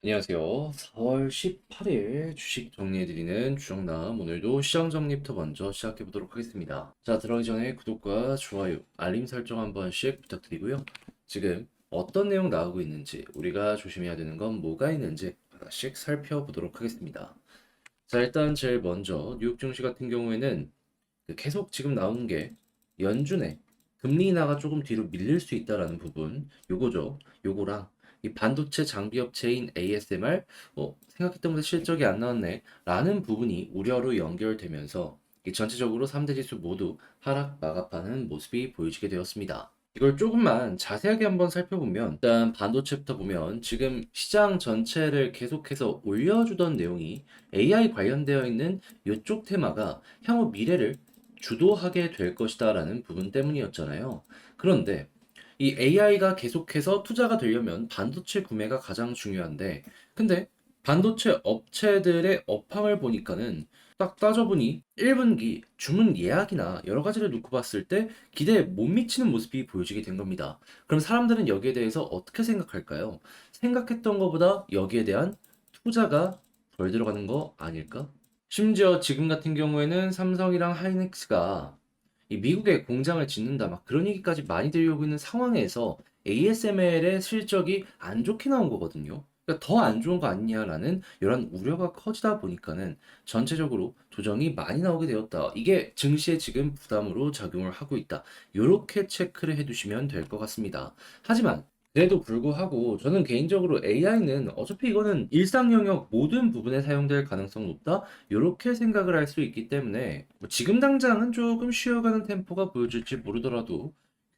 안녕하세요. 4월 18일 주식 정리해드리는 주정남. 오늘도 시장 정리부터 먼저 시작해보도록 하겠습니다. 자, 들어가기 전에 구독과 좋아요, 알림 설정 한 번씩 부탁드리고요. 지금 어떤 내용 나오고 있는지, 우리가 조심해야 되는 건 뭐가 있는지 하나씩 살펴보도록 하겠습니다. 자, 일단 제일 먼저 뉴욕 증시 같은 경우에는 계속 지금 나오는 게 연준의 금리 인하가 조금 뒤로 밀릴 수 있다라는 부분, 요거죠. 요거랑 이 반도체 장비 업체인 ASMR, 생각했던 것보다 실적이 안 나왔네 라는 부분이 우려로 연결되면서 이 전체적으로 3대 지수 모두 하락 마감하는 모습이 보여지게 되었습니다. 이걸 조금만 자세하게 한번 살펴보면, 일단 반도체부터 보면 지금 시장 전체를 계속해서 올려주던 내용이 AI 관련되어 있는 이쪽 테마가 향후 미래를 주도하게 될 것이다라는 부분 때문이었잖아요. 그런데 이 AI가 계속해서 투자가 되려면 반도체 구매가 가장 중요한데, 근데 반도체 업체들의 업황을 보니까는 딱 따져보니 1분기 주문 예약이나 여러 가지를 놓고 봤을 때 기대에 못 미치는 모습이 보여지게 된 겁니다. 그럼 사람들은 여기에 대해서 어떻게 생각할까요? 생각했던 것보다 여기에 대한 투자가 덜 들어가는 거 아닐까? 심지어 지금 같은 경우에는 삼성이랑 하이닉스가 이 미국에 공장을 짓는다 막 그런 얘기까지 많이 들려오고 있는 상황에서 ASML의 실적이 안 좋게 나온 거거든요. 그러니까 더 안 좋은 거 아니냐라는 이런 우려가 커지다 보니까는 전체적으로 조정이 많이 나오게 되었다. 이게 증시에 지금 부담으로 작용을 하고 있다. 이렇게 체크를 해두시면 될 것 같습니다. 하지만 그래도 불구하고 저는 개인적으로 AI는 어차피 이거는 일상 영역 모든 부분에 사용될 가능성 높다. 이렇게 생각을 할 수 있기 때문에 뭐 지금 당장은 조금 쉬어가는 템포가 보여질지 모르더라도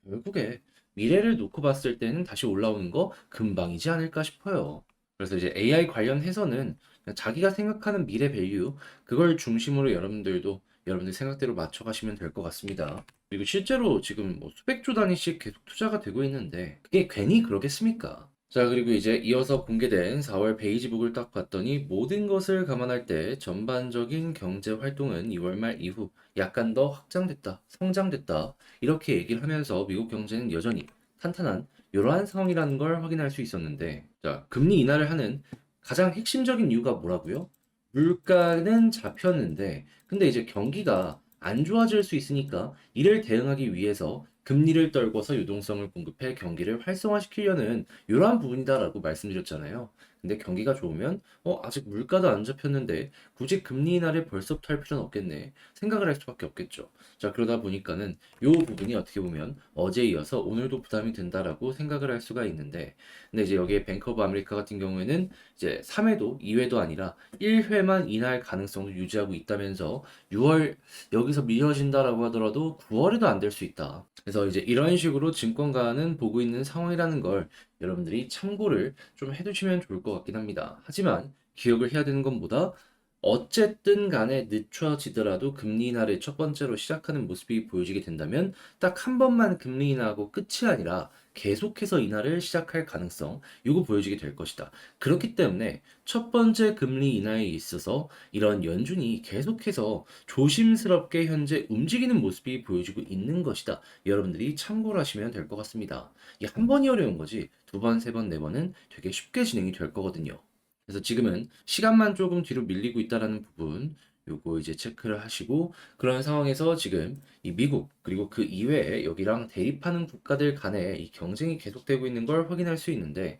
결국에 미래를 놓고 봤을 때는 다시 올라오는 거 금방이지 않을까 싶어요. 그래서 이제 AI 관련해서는 그냥 자기가 생각하는 미래 밸류 그걸 중심으로 여러분들도 여러분들 생각대로 맞춰가시면 될 것 같습니다. 그리고 실제로 지금 뭐 수백조 단위씩 계속 투자가 되고 있는데 그게 괜히 그러겠습니까? 자, 그리고 이제 이어서 공개된 4월 페이지북을 딱 봤더니 모든 것을 감안할 때 전반적인 경제 활동은 2월 말 이후 약간 더 확장됐다, 성장됐다. 이렇게 얘기를 하면서 미국 경제는 여전히 탄탄한 이러한 상황이라는 걸 확인할 수 있었는데, 자, 금리 인하를 하는 가장 핵심적인 이유가 뭐라고요? 물가는 잡혔는데, 근데 이제 경기가 안 좋아질 수 있으니까 이를 대응하기 위해서 금리를 떨궈서 유동성을 공급해 경기를 활성화시키려는 이러한 부분이다라고 말씀드렸잖아요. 근데 경기가 좋으면 아직 물가도 안 잡혔는데 굳이 금리 인하를 벌써부터 할 필요는 없겠네 생각을 할 수밖에 없겠죠. 자, 그러다 보니까는 이 부분이 어떻게 보면 어제 이어서 오늘도 부담이 된다라고 생각을 할 수가 있는데, 근데 이제 여기에 뱅크 오브 아메리카 같은 경우에는 이제 3회도 2회도 아니라 1회만 인할 가능성도 유지하고 있다면서 6월 여기서 미뤄진다라고 하더라도 9월에도 안 될 수 있다. 그래서 이제 이런 식으로 증권가는 보고 있는 상황이라는 걸 여러분들이 참고를 좀 해두시면 좋을 것 같긴 합니다. 하지만 기억을 해야 되는 건 뭐다? 어쨌든 간에 늦춰지더라도 금리 인하를 첫 번째로 시작하는 모습이 보여지게 된다면 딱 한 번만 금리 인하하고 끝이 아니라 계속해서 인하를 시작할 가능성, 이거 보여지게 될 것이다. 그렇기 때문에 첫 번째 금리 인하에 있어서 이런 연준이 계속해서 조심스럽게 현재 움직이는 모습이 보여지고 있는 것이다. 여러분들이 참고를 하시면 될 것 같습니다. 이게 한 번이 어려운 거지 두 번, 세 번, 네 번은 되게 쉽게 진행이 될 거거든요. 그래서 지금은 시간만 조금 뒤로 밀리고 있다라는 부분, 요거 이제 체크를 하시고, 그런 상황에서 지금 이 미국 그리고 그 이외에 여기랑 대립하는 국가들 간의 이 경쟁이 계속되고 있는 걸 확인할 수 있는데,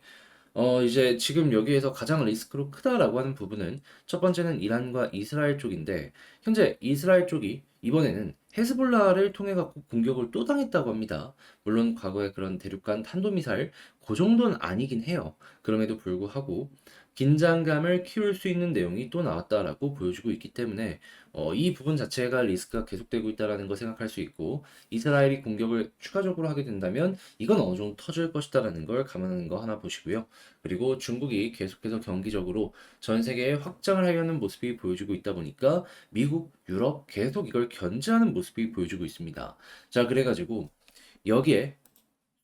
이제 지금 여기에서 가장 리스크로 크다라고 하는 부분은 첫 번째는 이란과 이스라엘 쪽인데, 현재 이스라엘 쪽이 이번에는 헤즈볼라를 통해 갖고 공격을 또 당했다고 합니다. 물론 과거에 그런 대륙간 탄도미사일 그 정도는 아니긴 해요. 그럼에도 불구하고 긴장감을 키울 수 있는 내용이 또 나왔다라고 보여주고 있기 때문에 이 부분 자체가 리스크가 계속되고 있다라는 거 생각할 수 있고, 이스라엘이 공격을 추가적으로 하게 된다면 이건 어느 정도 터질 것이다라는 걸 감안하는 거 하나 보시고요. 그리고 중국이 계속해서 경기적으로 전 세계에 확장을 하려는 모습이 보여지고 있다 보니까 미국, 유럽 계속 이걸 견제하는 모습이 보여지고 있습니다. 자, 그래가지고 여기에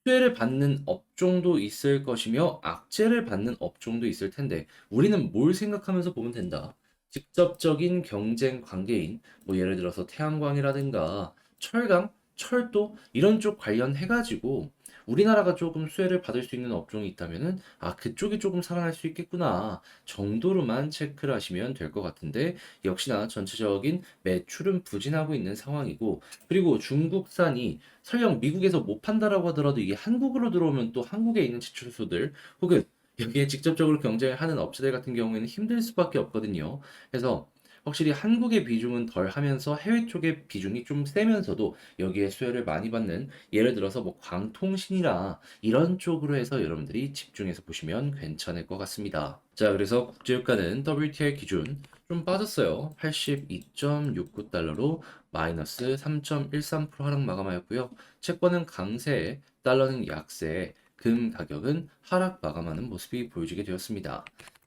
수혜를 받는 업종도 있을 것이며 악재를 받는 업종도 있을 텐데 우리는 뭘 생각하면서 보면 된다. 직접적인 경쟁 관계인 뭐 예를 들어서 태양광이라든가 철강, 철도 이런 쪽 관련해 가지고 우리나라가 조금 수혜를 받을 수 있는 업종이 있다면은 그쪽이 조금 살아날 수 있겠구나 정도로만 체크를 하시면 될 것 같은데 역시나 전체적인 매출은 부진하고 있는 상황이고 그리고 중국산이 설령 미국에서 못 판다라고 하더라도 이게 한국으로 들어오면 또 한국에 있는 제출소들 혹은 여기에 직접적으로 경쟁을 하는 업체들 같은 경우에는 힘들 수밖에 없거든요. 그래서 확실히 한국의 비중은 덜 하면서 해외 쪽의 비중이 좀 세면서도 여기에 수혜를 많이 받는 예를 들어서 뭐 광통신이나 이런 쪽으로 해서 여러분들이 집중해서 보시면 괜찮을 것 같습니다. 자, 그래서 국제유가는 WTI 기준 좀 빠졌어요. 82.69달러로 마이너스 3.13% 하락 마감하였고요. 채권은 강세, 달러는 약세, 금 가격은 하락 마감하는 모습이 보여지게 되었습니다.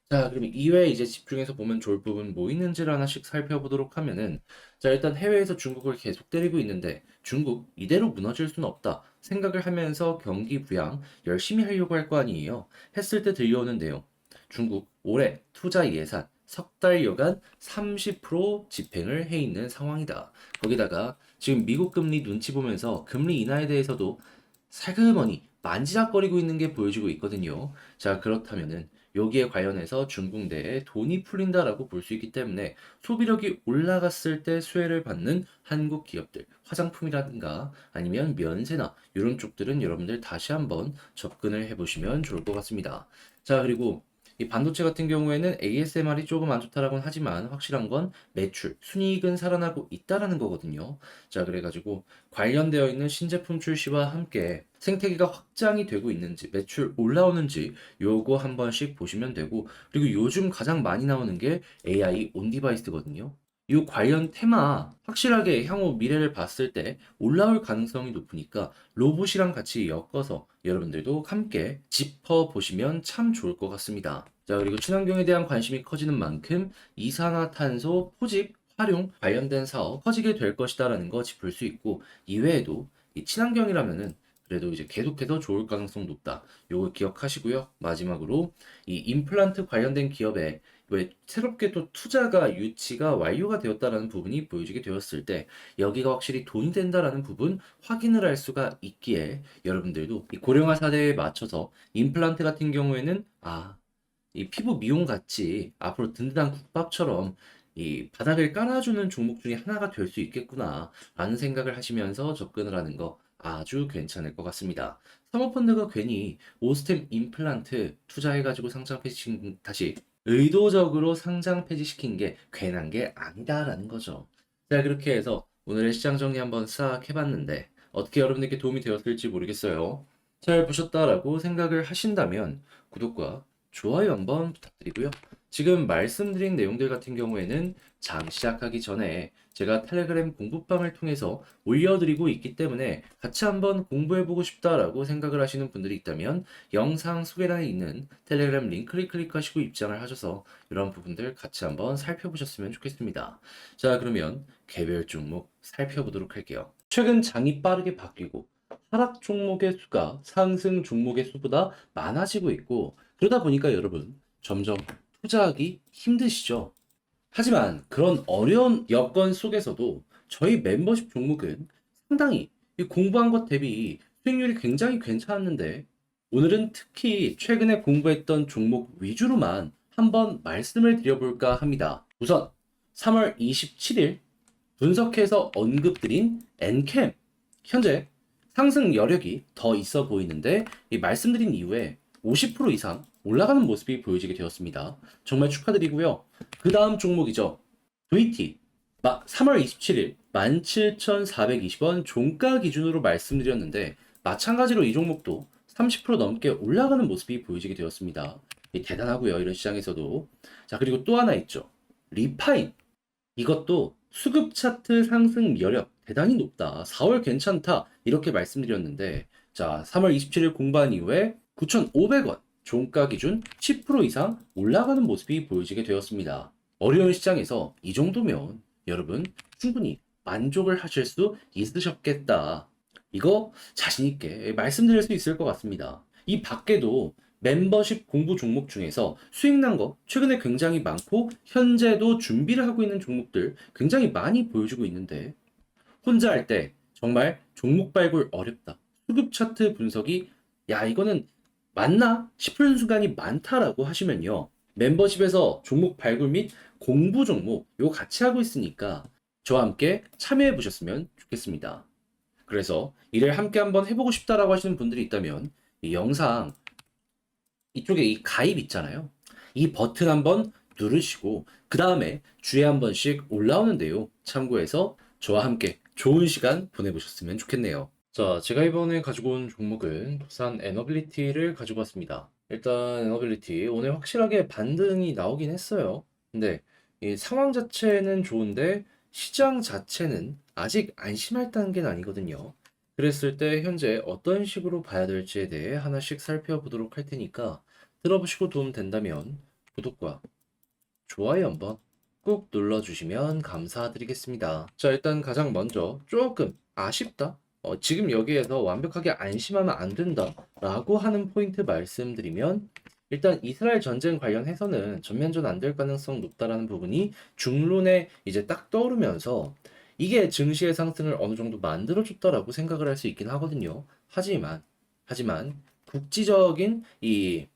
자, 그럼 이외에 이제 집중해서 보면 좋을 부분 뭐 있는지를 하나씩 살펴보도록 하면은, 자, 일단 해외에서 중국을 계속 때리고 있는데, 중국 이대로 무너질 수는 없다. 생각을 하면서 경기 부양 열심히 하려고 할 거 아니에요. 했을 때 들려오는 내용. 중국 올해 투자 예산 석 달여간 30% 집행을 해 있는 상황이다. 거기다가 지금 미국 금리 눈치 보면서 금리 인하에 대해서도 살그머니 만지작거리고 있는 게 보여지고 있거든요. 자, 그렇다면은 여기에 관련해서 중국 내에 돈이 풀린다라고 볼 수 있기 때문에 소비력이 올라갔을 때 수혜를 받는 한국 기업들, 화장품이라든가 아니면 면세나 이런 쪽들은 여러분들 다시 한번 접근을 해보시면 좋을 것 같습니다. 자, 그리고 이 반도체 같은 경우에는 ASMR이 조금 안 좋다라고는 하지만 확실한 건 매출, 순이익은 살아나고 있다라는 거거든요. 자, 그래가지고 관련되어 있는 신제품 출시와 함께 생태계가 확장이 되고 있는지, 매출 올라오는지 요거 한 번씩 보시면 되고, 그리고 요즘 가장 많이 나오는 게 AI 온 디바이스거든요. 이 관련 테마 확실하게 향후 미래를 봤을 때 올라올 가능성이 높으니까 로봇이랑 같이 엮어서 여러분들도 함께 짚어보시면 참 좋을 것 같습니다. 자, 그리고 친환경에 대한 관심이 커지는 만큼 이산화탄소 포집 활용 관련된 사업 커지게 될 것이다라는 거 짚을 수 있고 이외에도 이 친환경이라면은 그래도 이제 계속해서 좋을 가능성 높다. 요거 기억하시고요. 마지막으로 이 임플란트 관련된 기업에 왜 새롭게 또 투자가 유치가 완료가 되었다라는 부분이 보여지게 되었을 때 여기가 확실히 돈이 된다라는 부분 확인을 할 수가 있기에 여러분들도 이 고령화 사대에 맞춰서 임플란트 같은 경우에는 이 피부 미용 같이 앞으로 든든한 국밥처럼 이 바닥을 깔아주는 종목 중에 하나가 될 수 있겠구나 라는 생각을 하시면서 접근을 하는 거 아주 괜찮을 것 같습니다. 사모펀드가 괜히 오스템 임플란트 투자해가지고 상장 폐지시킨 다시 의도적으로 상장 폐지시킨 게 괜한 게 아니다라는 거죠. 자, 그렇게 해서 오늘의 시장 정리 한번 싹 해봤는데 어떻게 여러분들께 도움이 되었을지 모르겠어요. 잘 보셨다라고 생각을 하신다면 구독과 좋아요 한번 부탁드리고요. 지금 말씀드린 내용들 같은 경우에는 장 시작하기 전에 제가 텔레그램 공부방을 통해서 올려드리고 있기 때문에 같이 한번 공부해보고 싶다라고 생각을 하시는 분들이 있다면 영상 소개란에 있는 텔레그램 링크를 클릭하시고 입장을 하셔서 이런 부분들 같이 한번 살펴보셨으면 좋겠습니다. 자, 그러면 개별 종목 살펴보도록 할게요. 최근 장이 빠르게 바뀌고 하락 종목의 수가 상승 종목의 수보다 많아지고 있고 그러다 보니까 여러분 점점 투자하기 힘드시죠? 하지만 그런 어려운 여건 속에서도 저희 멤버십 종목은 상당히 이 공부한 것 대비 수익률이 굉장히 괜찮았는데 오늘은 특히 최근에 공부했던 종목 위주로만 한번 말씀을 드려볼까 합니다. 우선 3월 27일 분석해서 언급드린 엔캠 현재 상승 여력이 더 있어 보이는데 이 말씀드린 이후에 50% 이상 올라가는 모습이 보여지게 되었습니다. 정말 축하드리고요. 그 다음 종목이죠. VT 3월 27일 17,420원 종가 기준으로 말씀드렸는데 마찬가지로 이 종목도 30% 넘게 올라가는 모습이 보여지게 되었습니다. 대단하고요. 이런 시장에서도. 자, 그리고 또 하나 있죠. 리파인 이것도 수급 차트 상승 여력 대단히 높다. 4월 괜찮다. 이렇게 말씀드렸는데, 자, 3월 27일 공반 이후에 9,500원, 종가 기준 10% 이상 올라가는 모습이 보여지게 되었습니다. 어려운 시장에서 이 정도면 여러분 충분히 만족을 하실 수 있으셨겠다. 이거 자신있게 말씀드릴 수 있을 것 같습니다. 이 밖에도 멤버십 공부 종목 중에서 수익 난 거 최근에 굉장히 많고 현재도 준비를 하고 있는 종목들 굉장히 많이 보여주고 있는데 혼자 할 때 정말 종목 발굴 어렵다. 수급 차트 분석이 야 이거는 맞나 싶은 순간이 많다라고 하시면요. 멤버십에서 종목 발굴 및 공부 종목 요거 같이 하고 있으니까 저와 함께 참여해 보셨으면 좋겠습니다. 그래서 이를 함께 한번 해보고 싶다라고 하시는 분들이 있다면 이 영상 이쪽에 이 가입 있잖아요. 이 버튼 한번 누르시고 그 다음에 주에 한 번씩 올라오는 내용 참고해서 저와 함께 좋은 시간 보내보셨으면 좋겠네요. 자, 제가 이번에 가지고 온 종목은 두산 에너빌리티를 가지고 왔습니다. 일단 에너빌리티 오늘 확실하게 반등이 나오긴 했어요. 근데 이 상황 자체는 좋은데 시장 자체는 아직 안심할 단계는 아니거든요. 그랬을 때 현재 어떤 식으로 봐야 될지에 대해 하나씩 살펴보도록 할 테니까 들어보시고 도움 된다면 구독과 좋아요 한번 꾹 눌러주시면 감사드리겠습니다. 자, 일단 가장 먼저 조금 아쉽다. 지금 여기에서 완벽하게 안심하면 안 된다라고 하는 포인트 말씀드리면 일단 이스라엘 전쟁 관련해서는 전면전 안 될 가능성 높다라는 부분이 중론에 이제 딱 떠오르면서 이게 증시의 상승을 어느 정도 만들어줬다라고 생각을 할 수 있긴 하거든요. 하지만 국지적인 이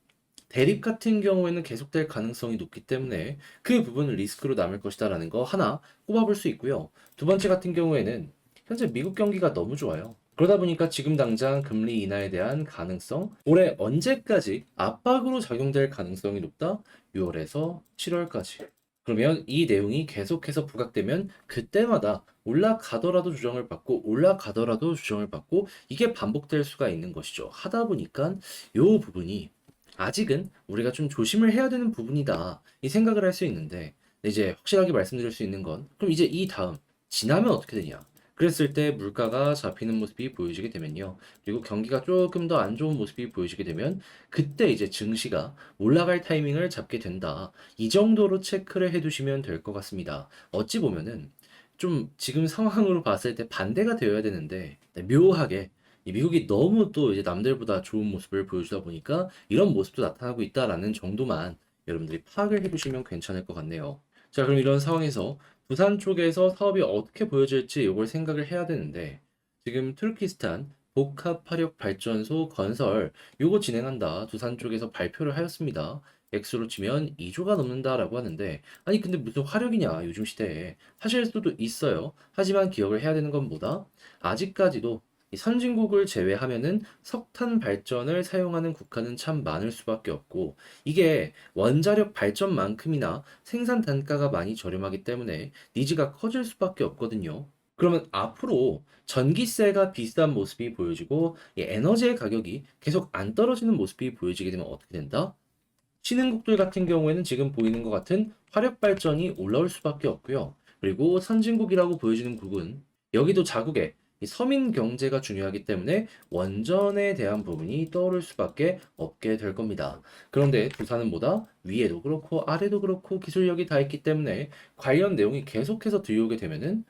대립 같은 경우에는 계속될 가능성이 높기 때문에 그 부분은 리스크로 남을 것이다라는 거 하나 꼽아볼 수 있고요. 두 번째 같은 경우에는 현재 미국 경기가 너무 좋아요. 그러다 보니까 지금 당장 금리 인하에 대한 가능성, 올해 언제까지 압박으로 작용될 가능성이 높다? 6월에서 7월까지. 그러면 이 내용이 계속해서 부각되면 그때마다 올라가더라도 조정을 받고 올라가더라도 조정을 받고 이게 반복될 수가 있는 것이죠. 하다 보니까 이 부분이 아직은 우리가 좀 조심을 해야 되는 부분이다. 이 생각을 할 수 있는데, 이제 확실하게 말씀드릴 수 있는 건, 그럼 이제 이 다음, 지나면 어떻게 되냐? 그랬을 때 물가가 잡히는 모습이 보여지게 되면요. 그리고 경기가 조금 더 안 좋은 모습이 보여지게 되면, 그때 이제 증시가 올라갈 타이밍을 잡게 된다. 이 정도로 체크를 해두시면 될 것 같습니다. 어찌 보면은, 좀 지금 상황으로 봤을 때 반대가 되어야 되는데, 묘하게 이 미국이 너무 또 이제 남들보다 좋은 모습을 보여주다 보니까 이런 모습도 나타나고 있다라는 정도만 여러분들이 파악을 해두시면 괜찮을 것 같네요. 자, 그럼 이런 상황에서 부산 쪽에서 사업이 어떻게 보여질지 이걸 생각을 해야 되는데 지금 투르키스탄 복합 화력 발전소 건설 요거 진행한다. 두산 쪽에서 발표를 하였습니다. 액수로 치면 2조가 넘는다라고 하는데 아니 근데 무슨 화력이냐 요즘 시대에 하실 수도 있어요. 하지만 기억을 해야 되는 건 뭐다? 아직까지도 이 선진국을 제외하면은 석탄 발전을 사용하는 국가는 참 많을 수밖에 없고 이게 원자력 발전만큼이나 생산 단가가 많이 저렴하기 때문에 니즈가 커질 수밖에 없거든요. 그러면 앞으로 전기세가 비싼 모습이 보여지고 이 에너지의 가격이 계속 안 떨어지는 모습이 보여지게 되면 어떻게 된다? 신흥국들 같은 경우에는 지금 보이는 것 같은 화력 발전이 올라올 수밖에 없고요. 그리고 선진국이라고 보여지는 국은 여기도 자국의 이 서민 경제가 중요하기 때문에 원전에 대한 부분이 떠오를 수밖에 없게 될 겁니다. 그런데 두산은 뭐다? 위에도 그렇고 아래도 그렇고 기술력이 다 있기 때문에 관련 내용이 계속해서 들려오게 되면은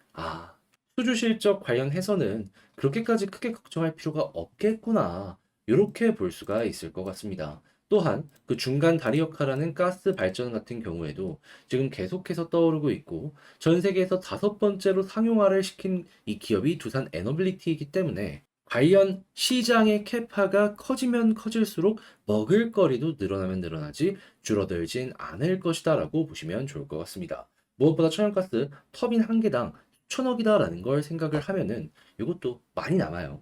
수주 실적 관련해서는 그렇게까지 크게 걱정할 필요가 없겠구나. 이렇게 볼 수가 있을 것 같습니다. 또한 그 중간 다리 역할하는 가스 발전 같은 경우에도 지금 계속해서 떠오르고 있고 전 세계에서 다섯 번째로 상용화를 시킨 이 기업이 두산 에너빌리티이기 때문에 관련 시장의 캐파가 커지면 커질수록 먹을거리도 늘어나면 늘어나지 줄어들진 않을 것이다라고 보시면 좋을 것 같습니다. 무엇보다 천연가스 터빈 한 개당 천억이다라는 걸 생각을 하면은 이것도 많이 남아요.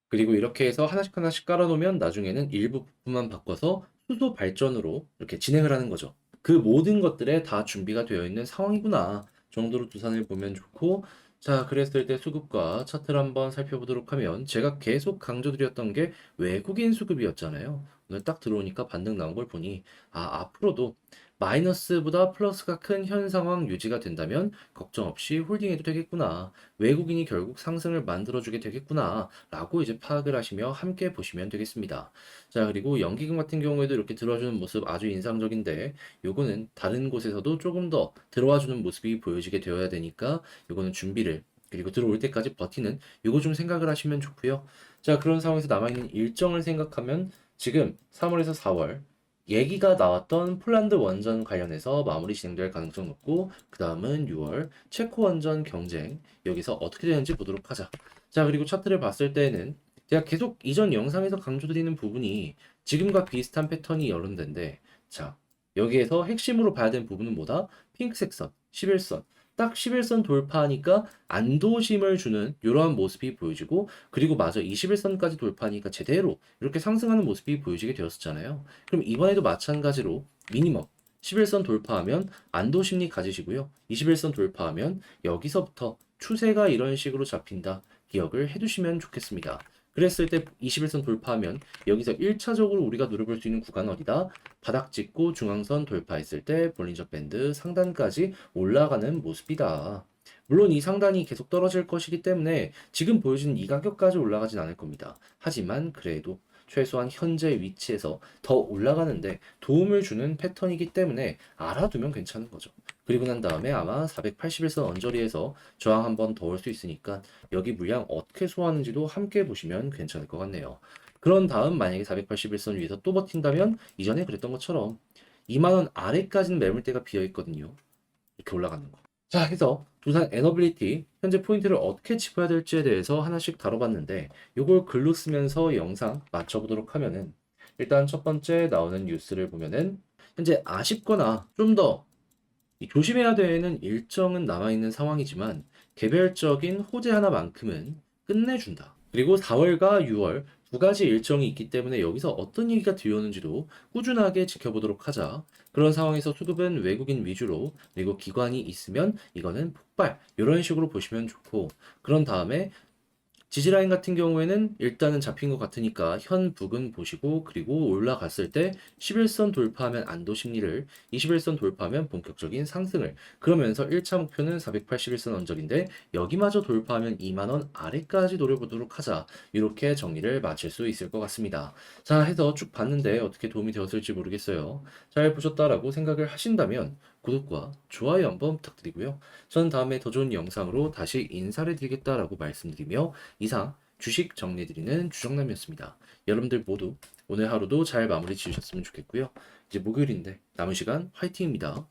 그리고 이렇게 해서 하나씩 하나씩 깔아놓으면 나중에는 일부 부품만 바꿔서 수소 발전으로 이렇게 진행을 하는 거죠. 그 모든 것들에 다 준비가 되어 있는 상황이구나 정도로 두산을 보면 좋고 자 그랬을 때 수급과 차트를 한번 살펴보도록 하면 제가 계속 강조드렸던 게 외국인 수급이었잖아요. 오늘 딱 들어오니까 반등 나온 걸 보니 앞으로도 마이너스보다 플러스가 큰 현 상황 유지가 된다면 걱정 없이 홀딩해도 되겠구나. 외국인이 결국 상승을 만들어주게 되겠구나. 라고 이제 파악을 하시며 함께 보시면 되겠습니다. 자, 그리고 연기금 같은 경우에도 이렇게 들어주는 모습 아주 인상적인데, 요거는 다른 곳에서도 조금 더 들어와주는 모습이 보여지게 되어야 되니까, 요거는 준비를, 그리고 들어올 때까지 버티는 요거 좀 생각을 하시면 좋고요. 자, 그런 상황에서 남아있는 일정을 생각하면, 지금 3월에서 4월, 얘기가 나왔던 폴란드 원전 관련해서 마무리 진행될 가능성 높고 그 다음은 6월 체코 원전 경쟁 여기서 어떻게 되는지 보도록 하자. 자 그리고 차트를 봤을 때는 제가 계속 이전 영상에서 강조드리는 부분이 지금과 비슷한 패턴이 여러 군데인데, 자, 여기에서 핵심으로 봐야 되는 부분은 뭐다? 핑크색 선, 11선. 딱 11선 돌파하니까 안도심을 주는 이러한 모습이 보여지고, 그리고 마저 21선까지 돌파하니까 제대로 이렇게 상승하는 모습이 보여지게 되었었잖아요. 그럼 이번에도 마찬가지로 미니멈 11선 돌파하면 안도심리 가지시고요. 21선 돌파하면 여기서부터 추세가 이런 식으로 잡힌다. 기억을 해두시면 좋겠습니다. 그랬을 때 21선 돌파하면 여기서 1차적으로 우리가 노려볼 수 있는 구간은 어디다? 바닥 찍고 중앙선 돌파했을 때 볼린저 밴드 상단까지 올라가는 모습이다. 물론 이 상단이 계속 떨어질 것이기 때문에 지금 보여주는 이 가격까지 올라가진 않을 겁니다. 하지만 그래도 최소한 현재 위치에서 더 올라가는데 도움을 주는 패턴이기 때문에 알아두면 괜찮은 거죠. 그리고 난 다음에 아마 481선 언저리에서 저항 한번 더 올 수 있으니까 여기 물량 어떻게 소화하는지도 함께 보시면 괜찮을 것 같네요. 그런 다음 만약에 481선 위에서 또 버틴다면 이전에 그랬던 것처럼 2만원 아래까지는 매물대가 비어 있거든요. 이렇게 올라가는 거. 자, 해서 두산 에너빌리티 현재 포인트를 어떻게 짚어야 될지에 대해서 하나씩 다뤄봤는데 요걸 글로 쓰면서 영상 맞춰보도록 하면은 일단 첫 번째 나오는 뉴스를 보면은 현재 아쉽거나 좀 더 조심해야 되는 일정은 남아있는 상황이지만 개별적인 호재 하나만큼은 끝내준다. 그리고 4월과 6월 두 가지 일정이 있기 때문에 여기서 어떤 얘기가 들려오는지도 꾸준하게 지켜보도록 하자. 그런 상황에서 수급은 외국인 위주로, 그리고 기관이 있으면 이거는 폭발 이런 식으로 보시면 좋고, 그런 다음에 지지라인 같은 경우에는 일단은 잡힌 것 같으니까 현 부근 보시고, 그리고 올라갔을 때 11선 돌파하면 안도 심리를, 21선 돌파하면 본격적인 상승을, 그러면서 1차 목표는 481선 언저리인데 여기마저 돌파하면 2만원 아래까지 노려보도록 하자. 이렇게 정리를 마칠 수 있을 것 같습니다. 자, 해서 쭉 봤는데 어떻게 도움이 되었을지 모르겠어요. 잘 보셨다라고 생각을 하신다면 구독과 좋아요 한번 부탁드리고요. 저는 다음에 더 좋은 영상으로 다시 인사를 드리겠다라고 말씀드리며 이상 주식 정리해드리는 주정남이었습니다. 여러분들 모두 오늘 하루도 잘 마무리 지으셨으면 좋겠고요. 이제 목요일인데 남은 시간 화이팅입니다.